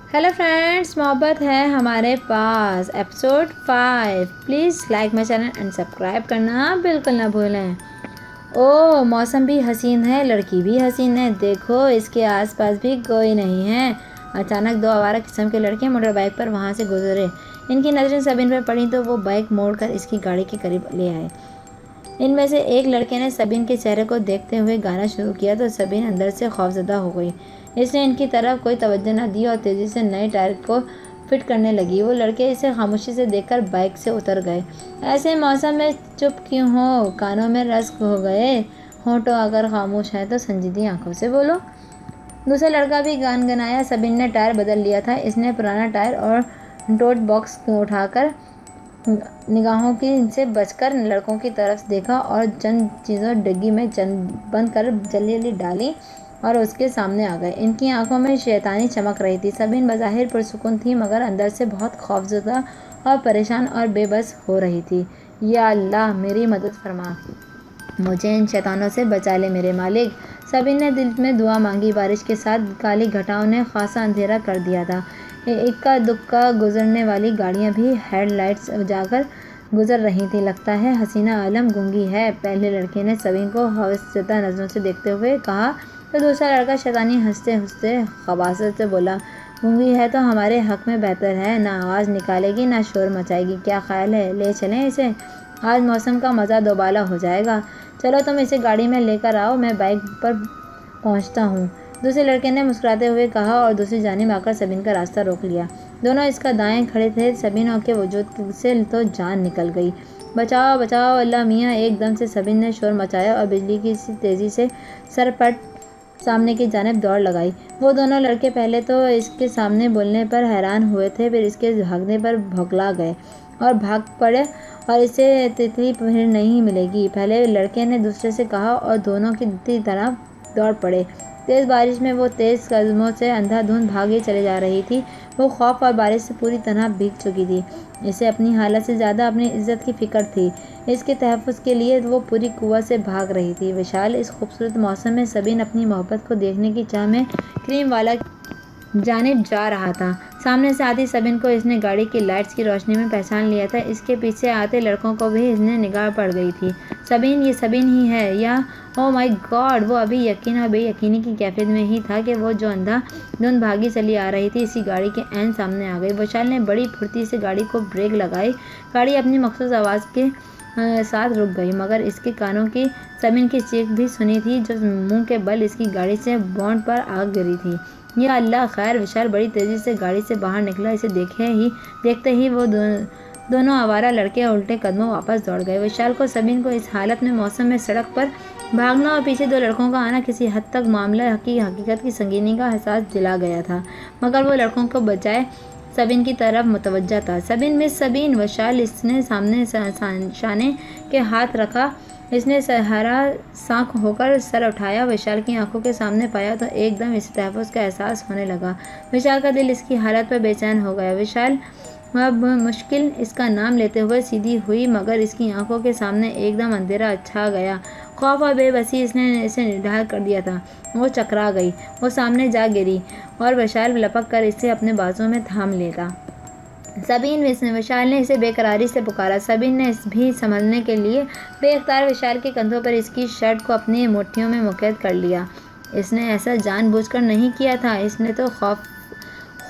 Hello friends, मोहब्बत है हमारे पास episode 5। Please like my channel and subscribe करना बिल्कुल ना भूलें। ओ मौसम भी हसीन है, लड़की भी हसीन है, देखो इसके आसपास भी कोई नहीं है। अचानक दो आवारा किस्म के लड़के मोटर बाइक पर वहाँ से गुजरे। इनकी नज़रें सबीन पर पड़ी तो वो बाइक मोड़कर इसकी गाड़ी के करीब ले आए। इनमें से एक लड़के ने सबीन के चेहरे को देखते हुए गाना शुरू किया तो सबीन अंदर से खौफजदा हो गई। इसने इनकी तरफ कोई तवज्जो न दी और तेज़ी से नए टायर को फिट करने लगी। वो लड़के इसे खामोशी से देखकर बाइक से उतर गए। ऐसे मौसम में चुप क्यों हो? कानों में रस्क हो गए? होठों अगर खामोश है तो संजीदी आंखों से बोलो। दूसरा लड़का भी गान गनाया। सबीन ने टायर बदल लिया था। इसने पुराना टायर और टोट बॉक्स को उठाकर निगाहों की से बचकर लड़कों की तरफ देखा और चंद चीज़ों डिग्गी में बंद कर जल्दी जल्दी डाली और उसके सामने आ गए। इनकी आंखों में शैतानी चमक रही थी। सबीन बज़ाहिर पुरसुकून थी मगर अंदर से बहुत खौफज़दा और परेशान और बेबस हो रही थी। या अल्लाह, मेरी मदद फरमा, मुझे इन शैतानों से बचा ले मेरे मालिक। सबीन ने दिल में दुआ मांगी। बारिश के साथ काली घटाओं ने खासा अंधेरा कर दिया था। इक्का दुक्का गुजरने वाली गाड़ियां भी हेडलाइट्स जाकर गुजर रही थी। लगता है हसीना आलम गूंगी है, पहले लड़के ने सबीन को खौफज़दा नज़रों से देखते हुए कहा तो दूसरा लड़का शैतानी हंसते हंसते खबासत से बोला, गूंगी है तो हमारे हक में बेहतर है, ना आवाज़ निकालेगी ना शोर मचाएगी। क्या ख्याल है, ले चलें इसे? आज मौसम का मज़ा दोबाला हो जाएगा। चलो तुम इसे गाड़ी में लेकर आओ, मैं बाइक पर पहुंचता हूँ। दूसरे लड़के ने मुस्कुराते हुए कहा और दूसरी जानिब आकर सबीन का रास्ता रोक लिया। दोनों इसका दाएं खड़े थे। सबीन के वजूद से तो जान निकल गई। बचाओ बचाओ अल्लाह मियाँ! एकदम से सबीन ने शोर मचाया और बिजली की सी तेज़ी से सरपट सामने की जानिब दौड़ लगाई। वो दोनों लड़के पहले तो इसके सामने बोलने पर हैरान हुए थे, फिर इसके भागने पर भौंकला गए और भाग पड़े और इसे तितली फिर नहीं मिलेगी। पहले लड़के ने दूसरे से कहा और दोनों की तरफ दौड़ पड़े। तेज़ बारिश में वो तेज़ कदमों से अंधाधुंध भागे चले जा रही थी। वो खौफ और बारिश से पूरी तरह भीग चुकी थी। इसे अपनी हालत से ज़्यादा अपनी इज्जत की फ़िक्र थी। इसके तहफ़्फ़ुज़ के लिए वो पूरी कुव्वत से भाग रही थी। विशाल इस खूबसूरत मौसम में सबीन अपनी मोहब्बत को देखने की चाह में क्रीम वाला जानिब जा रहा था। सामने से आती सबीन को इसने गाड़ी की लाइट्स की रोशनी में पहचान लिया था। इसके पीछे आते लड़कों को भी इसने निगाह पड़ गई थी। सबीन, ये सबीन ही है या ओ माय गॉड! वो अभी यकीन और बेयकीनी की कैफियत में ही था कि वो जो अंधाधुंध भागी चली आ रही थी इसी गाड़ी के ऐन सामने आ गई। विशाल ने बड़ी फुर्ती से गाड़ी को ब्रेक लगाई। गाड़ी अपनी मखसूस आवाज़ के साथ रुक गई मगर इसके कानों की सबीन की चीख भी सुनी थी जो मुंह के बल इसकी गाड़ी से बॉन्ड पर आग गिरी थी। या अल्लाह खैर! विशाल बड़ी तेज़ी से गाड़ी से बाहर निकला। इसे देखते ही वो दोनों आवारा लड़के उल्टे कदमों वापस दौड़ गए। विशाल को सबीन को इस हालत में मौसम में सड़क पर भागना और पीछे दो लड़कों का आना किसी हद तक मामला की हकीकत की संगीनी का एहसास दिला गया था मगर वो लड़कों को बजाय सबीन की तरफ मुतवज्जा था। सबीन, मिस सबीन! विशाल इसने सामने शाने के हाथ रखा। इसने सहारा साँख होकर सर उठाया। विशाल की आंखों के सामने पाया तो एकदम इसे तहफ़्फ़ुज़ का एहसास होने लगा। विशाल का दिल इसकी हालत पर बेचैन हो गया। विशाल अब मुश्किल इसका नाम लेते हुए सीधी हुई मगर इसकी आंखों के सामने एकदम अंधेरा छा गया। खौफ और बेबसी इसने इसे निढाल कर दिया था। वो चकरा गई। वो सामने जा गिरी और विशाल लपक कर इसे अपने बाजू में थाम लेता। सबीन! विशाल ने इसे बेकरारी से पुकारा। सबीन ने भी संभलने के लिए बेख्तियार विशाल के कंधों पर इसकी शर्ट को अपनी मुट्ठियों में मुक़य्यद कर लिया। इसने ऐसा जानबूझकर नहीं किया था। इसने तो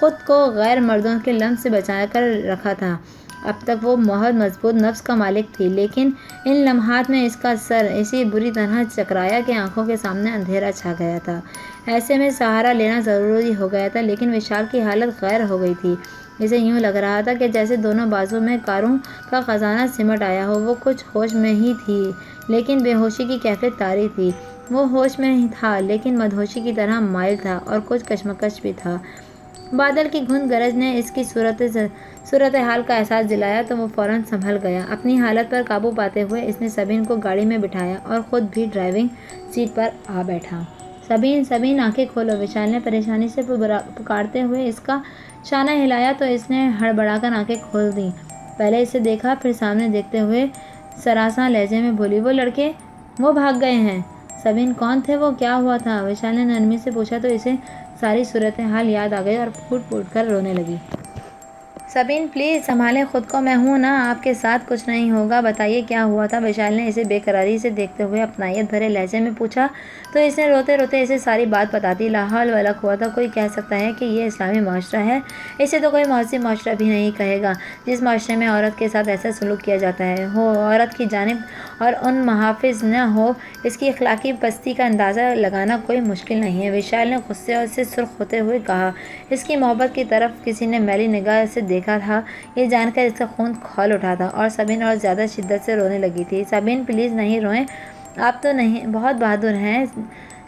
खुद को गैर मर्दों के लम्स से बचा कर रखा था। अब तक वो बहुत मजबूत नफ्स का मालिक थी लेकिन इन लम्हात में इसका सर इसी बुरी तरह चकराया कि आंखों के सामने अंधेरा छा गया था। ऐसे में सहारा लेना ज़रूरी हो गया था लेकिन विशाल की हालत गैर हो गई थी। इसे यूँ लग रहा था कि जैसे दोनों बाजू में कारों का ख़जाना सिमट आया हो। वो कुछ होश में ही थी लेकिन बेहोशी की कैफियत तारी थी। वो होश में ही था लेकिन मदहोशी की तरह माइल था और कुछ कशमकश भी था। बादल की घुंध गरज ने इसकी सूरत हाल का एहसास दिलाया तो वो फ़ौरन संभल गया। अपनी हालत पर काबू पाते हुए इसने सबीन को गाड़ी में बिठाया और ख़ुद भी ड्राइविंग सीट पर आ बैठा। सबीन, सबीन! आंखें खोलो! विशाल ने परेशानी से पुकारते हुए इसका शाना हिलाया तो इसने हड़बड़ाकर आंखें खोल दी। पहले इसे देखा फिर सामने देखते हुए सरासा लहजे में बोली, वो लड़के वो भाग गए हैं। सबीन, कौन थे वो? क्या हुआ था? विशाल ने नरमी से पूछा तो इसे ساری صورتحال یاد آ گئی اور پھوٹ پھوٹ کر رونے لگی۔ سبین پلیز سنبھالیں خود کو، میں ہوں نا، آپ کے ساتھ کچھ نہیں ہوگا، بتائیے کیا ہوا تھا؟ وشال نے اسے بے قراری سے دیکھتے ہوئے اپنائیت بھرے لہجے میں پوچھا تو اس نے روتے روتے اسے ساری بات بتا دی۔ لا حول ولا قوت، کوئی کہہ سکتا ہے کہ یہ اسلامی معاشرہ ہے؟ اسے تو کوئی مہذب معاشرہ بھی نہیں کہے گا جس معاشرے میں عورت کے ساتھ ایسا سلوک کیا جاتا ہے، ہو عورت کی جانب اور ان محافظ نہ ہو۔ اس کی اخلاقی پستی کا اندازہ لگانا کوئی مشکل نہیں ہے، وشال نے غصے سے سرخ ہوتے ہوئے کہا۔ اس کی محبت کی طرف کسی نے میلی نگاہ سے دیکھا تھا، یہ جان کر اس کا خون کھول اٹھا تھا اور سبین اور زیادہ شدت سے رونے لگی تھی۔ سبین پلیز نہیں روئیں، آپ تو نہیں بہت بہادر ہیں،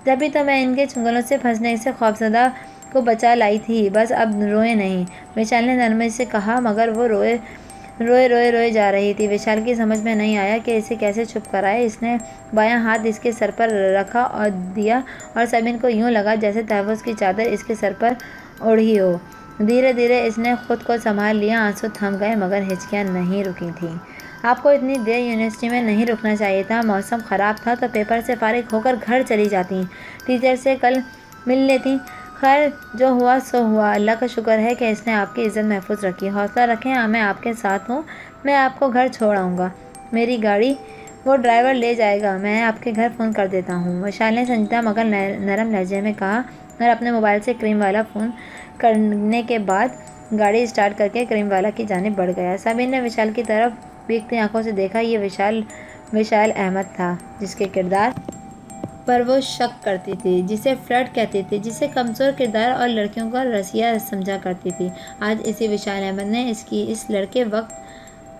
جبھی تو میں ان کے چنگلوں سے پھنسنے سے خوفزدہ کو بچا لائی تھی، بس اب روئیں نہیں، وشال نے نرمی سے کہا، مگر وہ روئے جا رہی تھی۔ وشال کی سمجھ میں نہیں آیا کہ اسے کیسے چپ کرائے۔ اس نے بایاں ہاتھ اس کے سر پر رکھا اور دیا اور سبین کو یوں لگا جیسے تحفظ کی چادر اس کے سر پر اوڑھی ہو۔ دھیرے دھیرے اس نے خود کو سنبھال لیا، آنسو تھم گئے مگر ہچکیاں نہیں رکی تھیں۔ آپ کو اتنی دیر یونیورسٹی میں نہیں رکنا چاہیے تھا، موسم خراب تھا تو پیپر سے فارغ ہو کر گھر چلی جاتی، ٹیچر سے کل مل لیتی۔ خیر جو ہوا سو ہوا، اللہ کا شکر ہے کہ اس نے آپ کی عزت محفوظ رکھی۔ حوصلہ رکھیں، میں آپ کے ساتھ ہوں، میں آپ کو گھر چھوڑ آؤں گا، میری گاڑی وہ ڈرائیور لے جائے گا، میں آپ کے گھر فون کر دیتا ہوں، وشال نے سنجیدہ مگر نرم لہجے میں کہا اور اپنے موبائل سے کریم والا فون کرنے کے بعد گاڑی اسٹارٹ کر کے کریم والا کی جانب بڑھ گیا۔ سبین نے وشال کی طرف بیکتی آنکھوں سے دیکھا، یہ وشال احمد تھا جس کے کردار پر وہ شک کرتی تھی، جسے فلرٹ کہتی تھی، جسے کمزور کردار اور لڑکیوں کا رسیہ سمجھا کرتی تھی۔ آج اسی وشال احمد نے اس لڑکے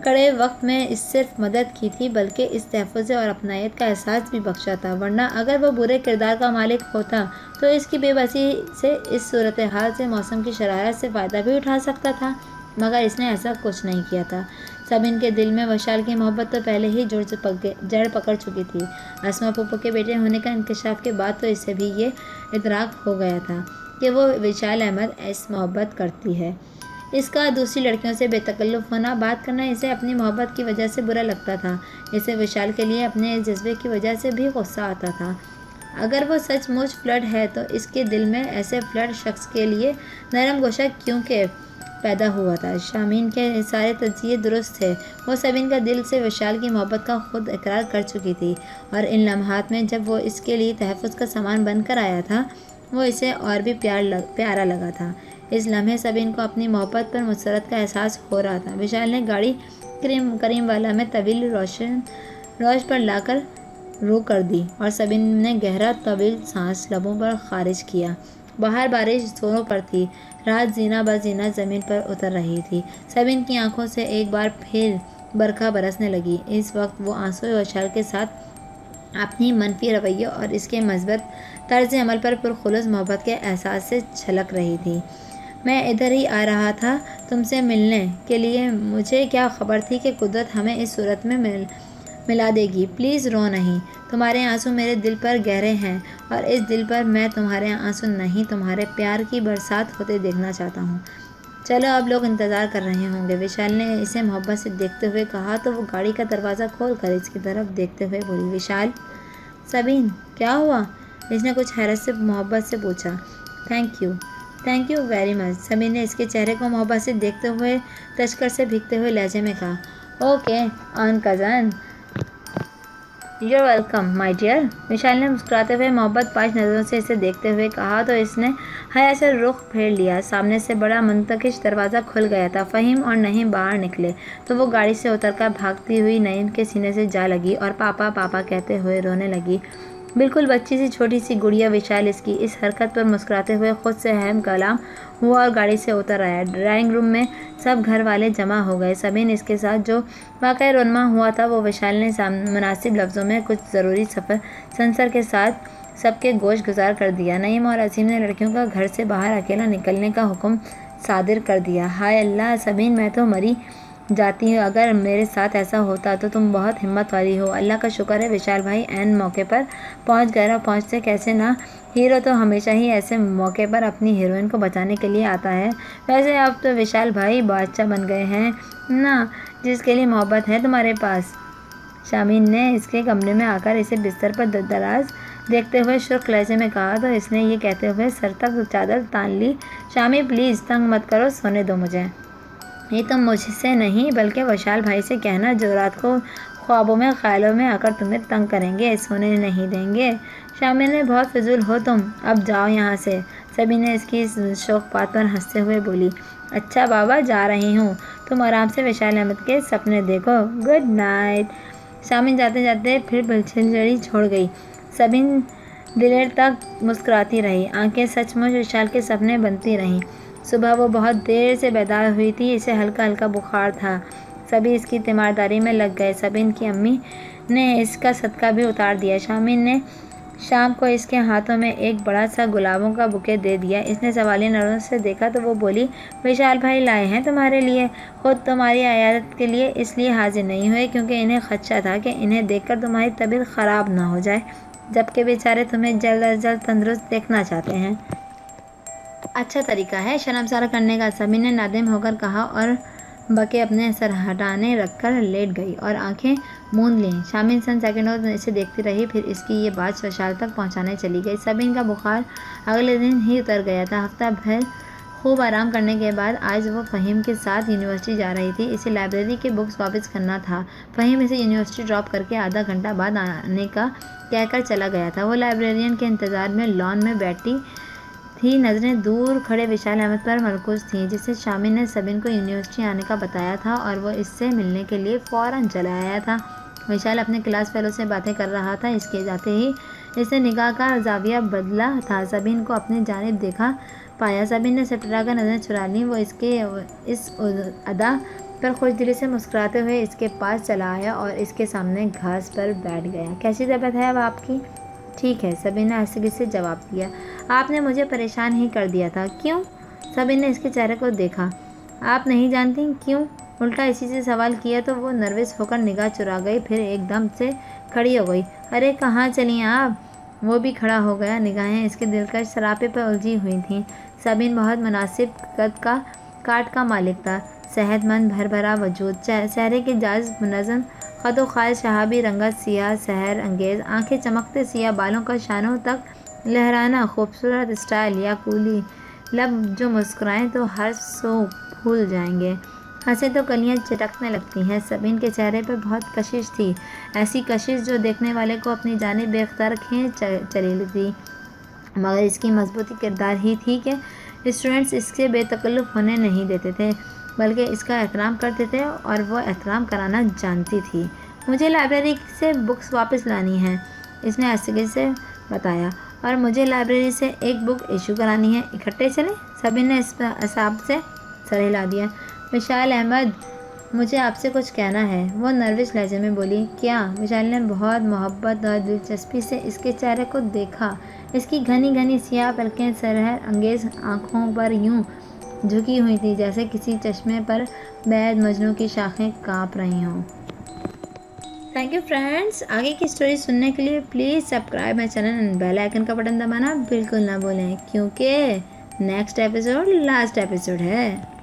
کڑے وقت میں اس صرف مدد کی تھی بلکہ اس تحفظ اور اپنائیت کا احساس بھی بخشا تھا، ورنہ اگر وہ برے کردار کا مالک ہوتا تو اس کی بے بسی سے، اس صورتحال سے، موسم کی شرارت سے فائدہ بھی اٹھا سکتا تھا، مگر اس نے ایسا کچھ نہیں کیا تھا۔ سبین کے دل میں وشال کی محبت تو پہلے ہی جڑ پکڑ چکی تھی، اسما پھوپھو کے بیٹے ہونے کا انکشاف کے بعد تو اسے بھی یہ ادراک ہو گیا تھا کہ وہ وشال احمد ایس محبت کرتی ہے۔ اس کا دوسری لڑکیوں سے بے تکلف ہونا، بات کرنا اسے اپنی محبت کی وجہ سے برا لگتا تھا، اسے وشال کے لیے اپنے اس جذبے کی وجہ سے بھی غصہ آتا تھا۔ اگر وہ سچ مچ فلرٹ ہے تو اس کے دل میں ایسے فلرٹ شخص کے لیے نرم گوشہ کیوں کہ پیدا ہوا تھا؟ شامین کے سارے تجزیے درست تھے، وہ سبین کا دل سے وشال کی محبت کا خود اقرار کر چکی تھی، اور ان لمحات میں جب وہ اس کے لیے تحفظ کا سامان بن کر آیا تھا وہ اسے اور بھی پیارا لگا تھا۔ اس لمحے سبین کو اپنی محبت پر مسرت کا احساس ہو رہا تھا۔ وشال نے گاڑی کریم والا میں طویل روش پر لا کر رو کر دی اور سبین نے گہرا طویل سانس لبوں پر خارج کیا۔ باہر بارش زوروں پر تھی، رات زینہ بزینہ زمین پر اتر رہی تھی۔ سبین کی آنکھوں سے ایک بار پھر برکھا برسنے لگی۔ اس وقت وہ آنسو وشال کے ساتھ اپنی منفی رویے اور اس کے مثبت طرز عمل پر پرخلوص محبت کے احساس سے چھلک رہی تھی۔ میں ادھر ہی آ رہا تھا تم سے ملنے کے لیے، مجھے کیا خبر تھی کہ قدرت ہمیں اس صورت میں ملا دے گی، پلیز رو نہیں، تمہارے آنسو میرے دل پر گہرے ہیں اور اس دل پر میں تمہارے آنسو نہیں تمہارے پیار کی برسات ہوتے دیکھنا چاہتا ہوں۔ چلو اب لوگ انتظار کر رہے ہوں گے، وشال نے اسے محبت سے دیکھتے ہوئے کہا تو وہ گاڑی کا دروازہ کھول کر اس کی طرف دیکھتے ہوئے بولی، وشال۔ سبین کیا ہوا؟ اس نے کچھ حیرت سے محبت سے پوچھا۔ تھینک یو ویری مچ، سبین نے اس کے چہرے کو محبت سے دیکھتے ہوئے تشکر سے بھیگتے ہوئے لہجے میں کہا۔ Okay on cousin, you welcome my dear, Vishal نے مسکراتے ہوئے محبت پاش نظروں سے اسے دیکھتے ہوئے کہا تو اس نے حیا سے رخ پھیر لیا۔ سامنے سے بڑا منتقش دروازہ کھل گیا تھا۔ فہیم اور نہیم باہر نکلے تو وہ گاڑی سے اتر کر بھاگتی ہوئی نہیم کے سینے سے جا لگی اور پاپا پاپا کہتے ہوئے رونے لگی، بالکل بچی سی چھوٹی سی گڑیا۔ وشال اس کی اس حرکت پر مسکراتے ہوئے خود سے ہم کلام ہوا اور گاڑی سے اتر آیا۔ ڈرائنگ روم میں سب گھر والے جمع ہو گئے۔ سبین اس کے ساتھ جو واقعہ رونما ہوا تھا وہ وشال نے مناسب لفظوں میں کچھ ضروری سنسر کے ساتھ سب کے گوش گزار کر دیا۔ نعیم اور عظیم نے لڑکیوں کا گھر سے باہر اکیلا نکلنے کا حکم صادر کر دیا۔ ہائے اللہ سبین، میں تو مری جاتی ہوں اگر میرے ساتھ ایسا ہوتا، تو تم بہت ہمت والی ہو۔ اللہ کا شکر ہے وشال بھائی عین موقع پر پہنچ گئے، اور پہنچتے کیسے نہ، ہیرو تو ہمیشہ ہی ایسے موقع پر اپنی ہیروئن کو بچانے کے لیے آتا ہے۔ ویسے اب تو وشال بھائی بادشاہ بن گئے ہیں نا، جس کے لیے محبت ہے تمہارے پاس۔ شامین نے اس کے کمرے میں آ کر اسے بستر پر دراز देखते हुए शुष्क लहजे में कहा तो इसने ये कहते हुए सर तक चादर तान ली। शामी प्लीज़ तंग मत करो, सोने दो मुझे। ये तो मुझसे नहीं बल्कि विशाल भाई से कहना जो रात को ख्वाबों में ख्यालों में आकर तुम्हें तंग करेंगे, सोने नहीं देंगे। शामी ने बहुत फिजूल हो तुम, अब जाओ यहाँ से। सभी ने इसकी शौक बात पर हंसते हुए बोली। अच्छा बाबा जा रही हूँ, तुम आराम से विशाल अहमद के सपने देखो, गुड नाइट। शामी जाते जाते फिर बिलछिलजड़ी छोड़ गई। सबिन दिलेर तक मुस्कुराती रही, आंखें सचमुच विशाल के सपने बनती रहीं। सुबह वो बहुत देर से बेदार हुई थी, इसे हल्का हल्का बुखार था। सभी इसकी तीमारदारी में लग गए। सबिन की अम्मी ने इसका सदका भी उतार दिया। शामिन ने शाम को इसके हाथों में एक बड़ा सा गुलाबों का बुके दे दिया। इसने सवालिया नज़रों से देखा तो वो बोली, विशाल भाई लाए हैं तुम्हारे लिए, खुद तुम्हारी इयादत के लिए इसलिए हाजिर नहीं हुए क्योंकि इन्हें खदशा था कि इन्हें देखकर तुम्हारी तबीयत ख़राब ना हो जाए, जबकि बेचारे तुम्हें जल्द अज जल्द तंदुरुस्त देखना चाहते हैं। अच्छा तरीका है शर्मसार करने का, सभी ने नादिम होकर कहा और बके अपने सर हटाने रखकर लेट गई और आंखें मूंद लीं। शामिन चंद सेकंडों इसे देखती रही, फिर इसकी ये बात विशाल तक पहुंचाने चली गई। सबिन का बुखार अगले दिन ही उतर गया था। हफ्ता भर खूब आराम करने के बाद आज वो फ़हीम के साथ यूनिवर्सिटी जा रही थी। इसे लाइब्रेरी के बुक्स वापस करना था। फ़हीम इसे यूनिवर्सिटी ड्रॉप करके आधा घंटा बाद आने का कहकर चला गया था। वो लाइब्रेरियन के इंतज़ार में लॉन में बैठी थी। नज़रें दूर खड़े विशाल अहमद पर मरकूज़ थीं, जिससे शामिन ने सबिन को यूनिवर्सिटी आने का बताया था और वो इससे मिलने के लिए फ़ौरन चला आया था। विशाल अपने क्लास फेलो से बातें कर रहा था। इसके जाते ही इसने निगाह का जाविया बदला था। सबिन को अपनी जानिब देखा पाया। सबिन ने सटरा कर नज़रें चुरा लीं। वो इसके इस अदा पर खुश दिली से मुस्कुराते हुए इसके पास चला आया और इसके सामने घास पर बैठ गया। कैसी तबीयत है अब आपकी? ठीक है, सबिन ने हंसी से जवाब दिया। आपने मुझे परेशान ही कर दिया था। क्यों? सबिन ने इसके चेहरे को देखा। आप नहीं जानती क्यों? उल्टा इसी से सवाल किया तो वो नर्वस होकर निगाह चुरा गई, फिर एकदम से खड़ी हो गई। अरे कहाँ चली आप? वो भी खड़ा हो गया। निगाहें इसके दिलकश सरापे पर उलझी हुई थीं। सबिन बहुत मुनासिब कद का काट का मालिक था, सेहतमंद भरभरा वजूद, चेहरे के जाज मुनज़्ज़म ख़दो ख़ाल, शहाबी रंगत, सियाह सहर अंगेज़ आंखें, चमकते सियाह बालों का शानों तक लहराना खूबसूरत स्टाइल, या कूली लब जो मुस्कुराएं तो हर सो भूल जाएंगे, हंसे तो कलियां चटकने लगती हैं। सबिन के चेहरे पर बहुत कशिश थी, ऐसी कशिश जो देखने वाले को अपनी जानिब बेख्तियार खींच चली थी। मगर इसकी मजबूती किरदार ही थी कि स्टूडेंट्स इससे बेतकल्लुफ़ होने नहीं देते थे, बल्कि इसका एहतराम करते थे और वो एहतराम कराना जानती थी। मुझे लाइब्रेरी से बुक्स वापस लानी है, इसने आस्ते से बताया, और मुझे लाइब्रेरी से एक बुक इशू करानी है। इकट्ठे चलें? सभी ने इस हिसाब से सर हिला दिया। विशाल अहमद, मुझे आपसे कुछ कहना है, वो नर्वस लहजे में बोली। क्या? विशाल ने बहुत मोहब्बत और दिलचस्पी से इसके चेहरे को देखा। इसकी घनी घनी सियाह पलकें सरहर अंगेज़ आँखों पर यूं झुकी हुई थी जैसे किसी चश्मे पर बैद मजनू की शाखें काँप रही हों। Thank you friends. आगे की स्टोरी सुनने के लिए please subscribe my channel and bell icon का बटन दबाना बिल्कुल ना भूलें, क्योंकि नेक्स्ट एपिसोड लास्ट एपिसोड है।